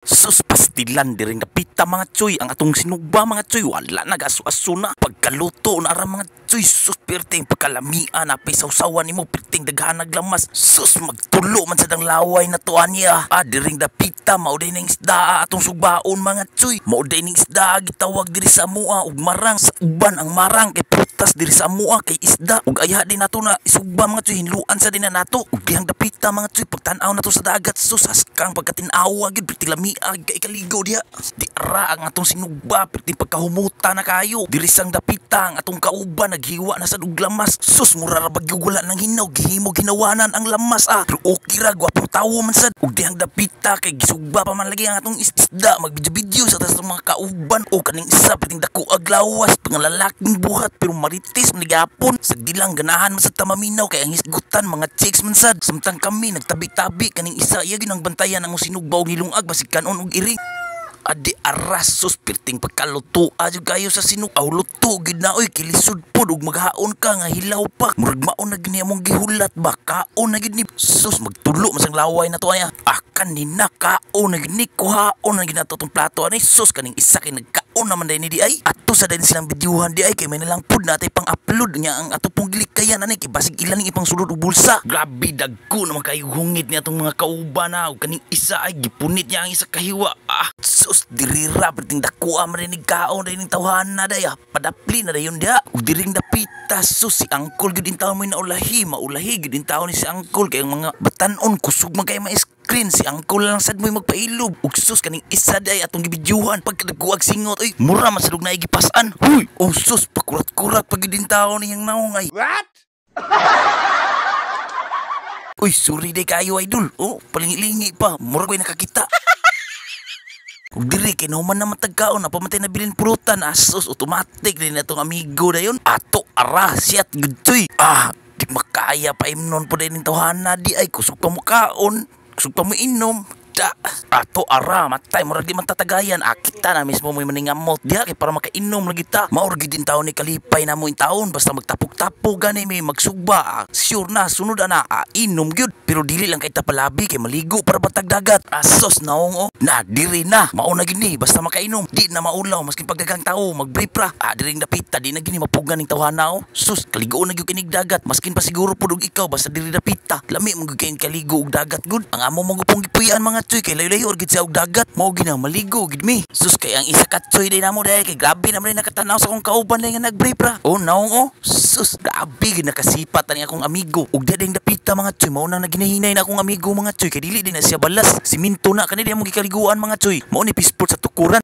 Sus pastilan diring napita mga choy. Ang atong sinugba mga choy wala nag-aso-aso na. Pagkaluto na ara mga choy. Sus perting pagkalamian apay sausawan nimo perting daghan naglamas. Sus magtulo man sa dang laway na tuan niya. Diring napita mao day ning isda atong sugbaon mga choy. Mao day ning isda gitawag diri sa amua ug marang. Sa uban ang marang kay prutas diri sa amua kay isda. Ug aya din nato na isugba mga choy hinluan sa din na nato. Ug dihang napita mga choy pagtan-aw nato sa dagat. Sus askang pagkatin-awa gid perting kay kaligo diha. Di ara ang atong sinugba perti pagkahumuta na kayo. Diri sang dapita ang atong kauban naghiwa na sa duglamas. Sus mura ra bagyo wala nang hinaw gihimo ginawanan ang lamas Pero okay ra gwapong tawo man sad. Ug dihang dapita kay gisugba pa man lagi ang atong isda magbidyo-bidyo sa tas mga kauban. O kaning isa perting dako ag lawas pangalalaking buhat pero maritis man gihapon. Sagdilang ganahan man sad tamaminaw kay ang hisgutan mga chicks man sad. Samtang kami nagtabi-tabi kaning isa iya ginang bantayan ang sinugba og nilungag basig kanon og iring. Adi arasos perting pagkaluto ayo kayo sa sinuk aw luto gid na oy kilisod pod ug maghaon ka nga hilaw pa murag maon na gini among gihulat ba kaon na gid ni sus magtulo masang laway na to aya akan ni nakaon na gid ni kuhaon na gid nato tong plato ani sus kaning isa kay nagkaon naman day ni di ay ato sa din silang bidyuhan di ay kay may nalang pod natay pang upload nya ang ato pong gilikayan ani kay basig ilan ning ipang sulod og bulsa grabe dagko naman kayo hungit niya tong mga kauban na ug kaning isa ay gipunit niya ang isa kahiwa sus dirira perting dako marinig kaon ning tawhan na day padapli na dayon dia ug diring dapita sus si angkol gid taon mo naulahi maulahi gid taon ni si angkol kay ang mga batan-on kusog man kay ma-screen si angkol lang sad mo magpailob ug sus kaning isa day atong gibidyuhan pagkadagkuag singot oy mura man sadug na gipasan huy sus pakurat-kurat pag gid taon niyang naong ay what. Uy sorry day kayo idol palingi-lingi pa mura koy nakakita. Ug diri kay naman na matagkaon na pamatay na bilin prutan asos automatic din natong amigo dayon ato ara siyat gudtoy di makaya pa imnon po din tawhana di ay kusog pa mo kaon kusog pa mo inom ato ara matay murag di man tatagayan kita na mismo mo maningamot diha kay para makainom lagi ta maurgi din taon ni kalipay na mo in taon basta magtapok-tapok gani may magsugba sure na sunod na inom gyud pero dili lang kay tapalabi kay maligo para batag dagat asos naong na diri na mauna gini basta makainom di na maulaw maskin pagdagang tao magbrief ra diri dapita di na gini mapugan ning tawhana sus kaligo na gyud kinig dagat maskin pa siguro pud og ikaw basta diri dapita lami mo gyud kaligo og dagat gud ang amo mo gupong gipuy-an mga choy kay layo-layo gid sa og dagat mao gina maligo gid mi sus kay ang isa ka choy day namo day kay grabe naman nakatanaw sa akong kauban day nga nagbrief ra naong sus grabe gid nakasipat ani akong amigo ug ding dapita mga choy mao nang naginahinay na akong amigo mga choy kay dili din na siya balas siminto na kani di mo gikaliguan mga choy mao ni pisport sa tukuran.